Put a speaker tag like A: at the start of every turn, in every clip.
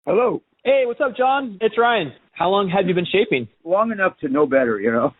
A: Hello.
B: Hey, what's up, John? It's Ryan. How long have you been shaping?
A: Long enough to know better, you know.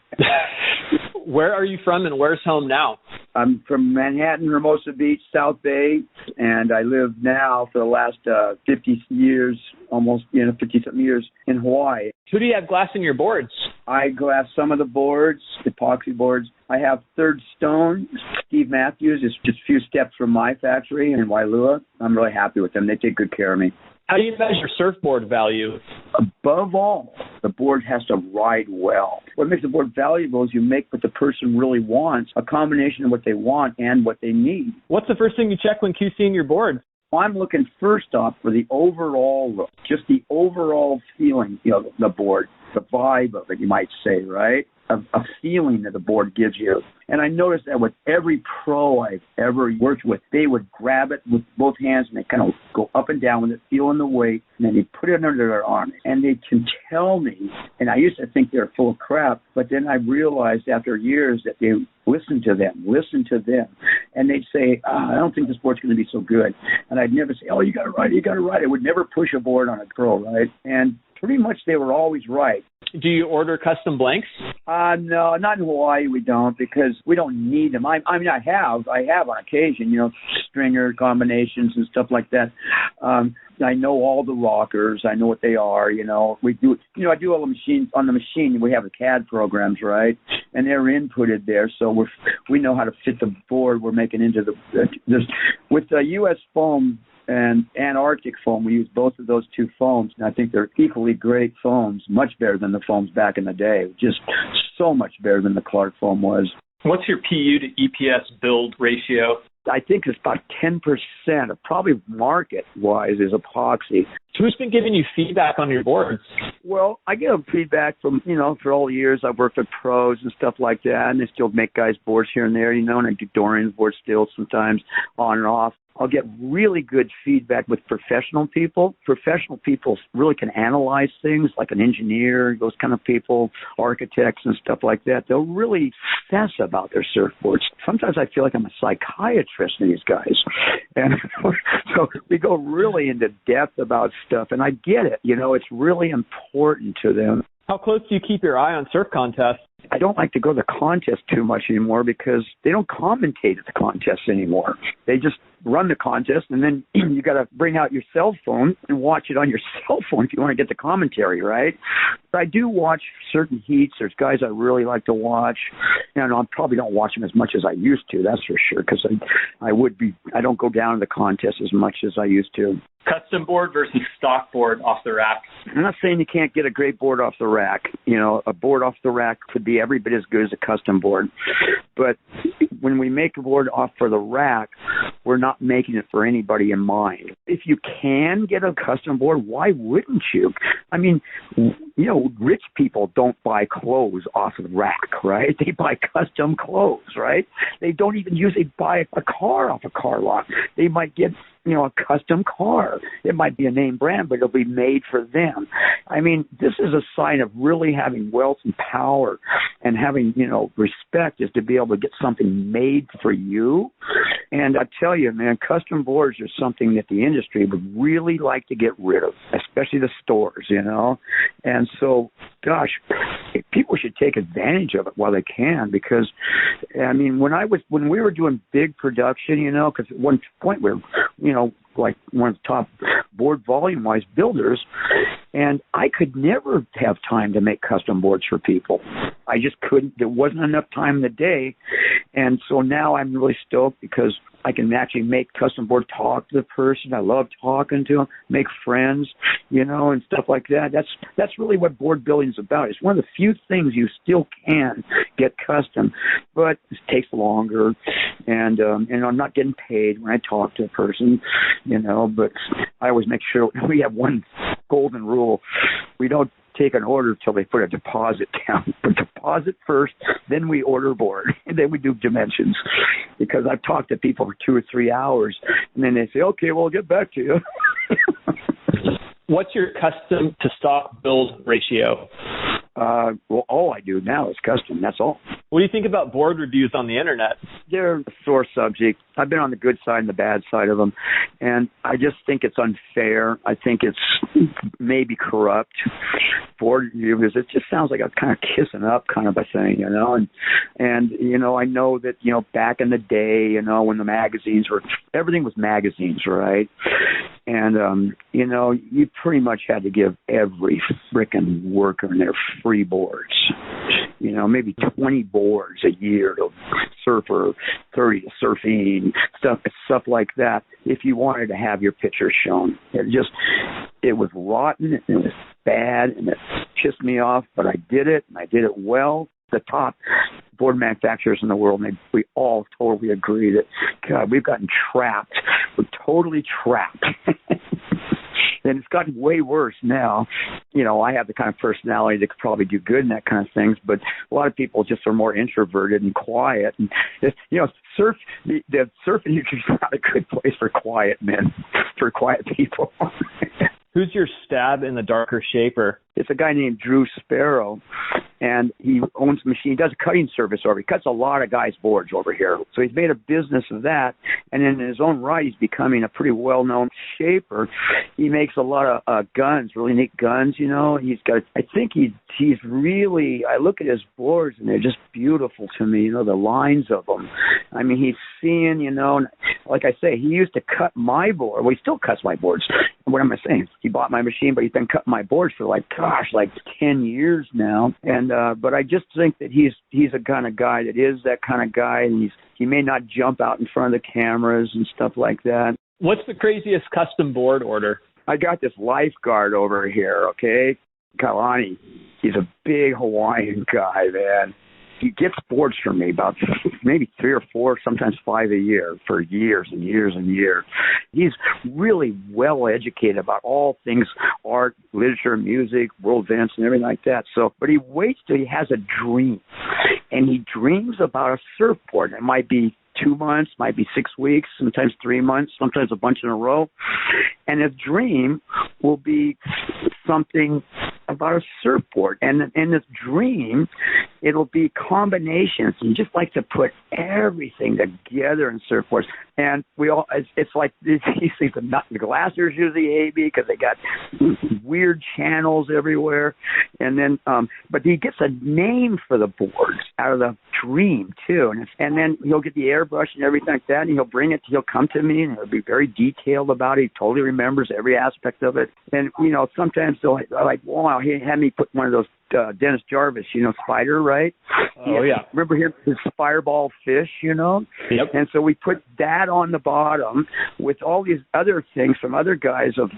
B: Where are you from and where's home now?
A: I'm from Manhattan, Hermosa Beach, South Bay, and I live now for the last 50 years, almost 50-something years in Hawaii.
B: Who do you have glassing your boards?
A: I glass some of the boards, epoxy boards. I have Third Stone, Steve Matthews, is just a few steps from my factory in Wailua. I'm really happy with them. They take good care of me.
B: How do you measure surfboard value?
A: Above all, the board has to ride well. What makes the board valuable is you make what the person really wants, a combination of what they want and what they need.
B: What's the first thing you check when QCing your boards?
A: I'm looking first off for the overall look, just the overall feeling, the board, the vibe of it, you might say, right? A feeling that the board gives you. And I noticed that with every pro I've ever worked with, they would grab it with both hands and they kind of go up and down with it, feeling the weight, and then they put it under their arm. And they can tell me, and I used to think they were full of crap, but then I realized after years that they listen to them. And they'd say, I don't think this board's going to be so good. And I'd never say, you got it right. I would never push a board on a pro, right? And pretty much they were always right.
B: Do you order custom blanks?
A: No, not in Hawaii. We don't, because we don't need them. I have on occasion, stringer combinations and stuff like that. I know all the rockers. I know what they are. We do. I do all the machines on the machine. We have the CAD programs, right? And they're inputted there, so we know how to fit the board we're making into this. With the U.S. foam and Antarctic foam, we use both of those two foams, and I think they're equally great foams, much better than the foams back in the day, just so much better than the Clark foam was.
B: What's your PU to EPS build ratio?
A: I think it's about 10%, probably market-wise, is epoxy.
B: So who's been giving you feedback on your boards?
A: Well, I get feedback from, for all the years I've worked with pros and stuff like that, and they still make guys' boards here and there, and I do Dorian's boards still sometimes on and off. I'll get really good feedback with professional people. Professional people really can analyze things, like an engineer, those kind of people, architects and stuff like that. They'll really obsess about their surfboards. Sometimes I feel like I'm a psychiatrist in these guys. And so we go really into depth about stuff, and I get it. It's really important to them.
B: How close do you keep your eye on surf contests?
A: I don't like to go to the contest too much anymore because they don't commentate at the contests anymore. They just run the contest, and then you got to bring out your cell phone and watch it on your cell phone if you want to get the commentary, right? But I do watch certain heats. There's guys I really like to watch. I probably don't watch them as much as I used to, that's for sure, because I don't go down to the contest as much as I used to.
B: Custom board versus stock board off the rack.
A: I'm not saying you can't get a great board off the rack. A board off the rack could be every bit as good as a custom board. But when we make a board off for the rack, we're not making it for anybody in mind. If you can get a custom board, why wouldn't you? I mean, rich people don't buy clothes off of the rack, right? They buy custom clothes, right? They don't even usually buy a car off a car lot. They might get a custom car. It might be a name brand, but it'll be made for them. I mean, this is a sign of really having wealth and power and having, respect, is to be able to get something made for you. And I tell you, man, custom boards are something that the industry would really like to get rid of, especially the stores, And so, gosh, people should take advantage of it while they can, because, I mean, when we were doing big production, because at one point we were, like one of the top board volume-wise builders, and I could never have time to make custom boards for people. I just couldn't. There wasn't enough time in the day, and so now I'm really stoked because I can actually make custom board, talk to the person. I love talking to them, make friends, and stuff like that. That's really what board building is about. It's one of the few things you still can get custom, but it takes longer, and I'm not getting paid when I talk to a person, but I always make sure we have one golden rule. We don't take an order until they put a deposit down. Put deposit first, then we order board, and then we do dimensions. Because I've talked to people for 2 or 3 hours, and then they say, okay, well, I'll get back to you.
B: What's your custom to stock build ratio?
A: Well, all I do now is custom. That's all.
B: What do you think about board reviews on the internet?
A: they're a sore subject. I've been on the good side and the bad side of them, and I just think it's unfair. I think it's maybe corrupt board reviews. It just sounds like I was kind of kissing up kind of a thing, you know, and you know, I know that, you know, back in the day, you know, when the magazines were, everything was magazines, right? And, you know, you pretty much had to give every frickin' worker in their free boards. You know, maybe 20 boards a year to surfer, 30 to surfing, stuff like that, if you wanted to have your pictures shown. It was rotten, and it was bad, and it pissed me off, but I did it, and I did it well. The top board manufacturers in the world, and we all totally agree that, God, we've gotten trapped. We're totally trapped. And it's gotten way worse now. You know, I have the kind of personality that could probably do good in that kind of things, but a lot of people just are more introverted and quiet. And, you know, the surf industry is not a good place for quiet men, for quiet people.
B: Who's your stab in the darker shaper?
A: It's a guy named Drew Sparrow, and he owns a machine. He does a cutting service over. He cuts a lot of guys' boards over here. So he's made a business of that, and in his own right, he's becoming a pretty well-known shaper. He makes a lot of guns, really neat guns, you know. He's got, I think he's really, I look at his boards, and they're just beautiful to me, you know, the lines of them. I mean, he's seeing, you know, like I say, he used to cut my board. Well, he still cuts my boards. What am I saying? He bought my machine, but he's been cutting my boards for like 10 years now. And but I just think that he's a kind of guy that is that kind of guy, and he may not jump out in front of the cameras and stuff like that.
B: What's the craziest custom board order?
A: I got this lifeguard over here, okay? Kalani. He's a big Hawaiian guy, man. He gets boards from me, about maybe 3 or 4, sometimes 5 a year for years and years and years. He's really well educated about all things art, literature, music, world events, and everything like that. So, but he waits till he has a dream, and he dreams about a surfboard. It might be 2 months, might be 6 weeks, sometimes 3 months, sometimes a bunch in a row. And his dream will be something about a surfboard. And in this dream, it'll be combinations. And just like to put everything together in surfboards. And we all, it's like these things, the glassers usually hate me because they got weird channels everywhere. And then, but he gets a name for the boards out of the dream too. And then he'll get the airbrush and everything like that, and he'll come to me, and he'll be very detailed about it. He totally remembers every aspect of it. And, you know, sometimes they'll like, wow, he had me put one of those Dennis Jarvis, you know, spider, right?
B: Oh, yeah.
A: Remember his fireball fish, you know?
B: Yep.
A: And so we put that on the bottom with all these other things from other guys of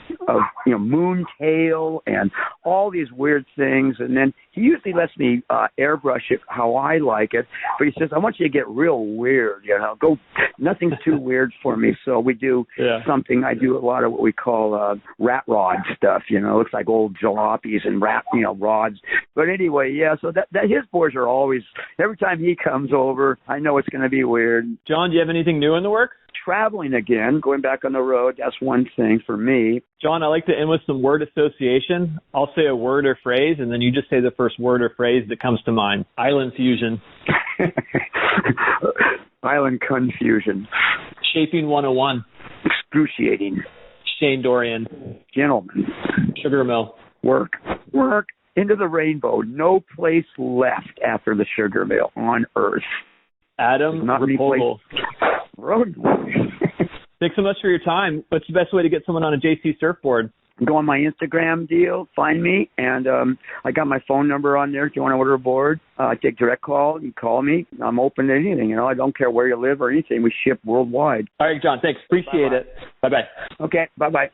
A: you know, moontail and all these weird things. And then he usually lets me airbrush it how I like it. But he says, I want you to get real weird, you know. Nothing's too weird for me. So we do something. I do a lot of what we call rat rod stuff, you know. It looks like old jalopies and rods. But anyway, yeah, so that his boards are always, every time he comes over, I know it's going to be weird.
B: John, do you have anything new in the works?
A: Traveling again, going back on the road, that's one thing for me.
B: John, I like to end with some word association. I'll say a word or phrase, and then you just say the first word or phrase that comes to mind. Island fusion.
A: Island confusion.
B: Shaping 101.
A: Excruciating.
B: Shane Dorian.
A: Gentlemen.
B: Sugar mill.
A: Work. Into the rainbow. No place left after the sugar mill on Earth.
B: Adam Rapogel.
A: Road.
B: Thanks so much for your time. What's the best way to get someone on a JC surfboard?
A: Go on my Instagram deal, find me, and I got my phone number on there if you want to order a board. I take direct call. You call me. I'm open to anything. You know, I don't care where you live or anything. We ship worldwide.
B: All right, John, thanks. Appreciate it. Bye-bye.
A: Okay, bye-bye.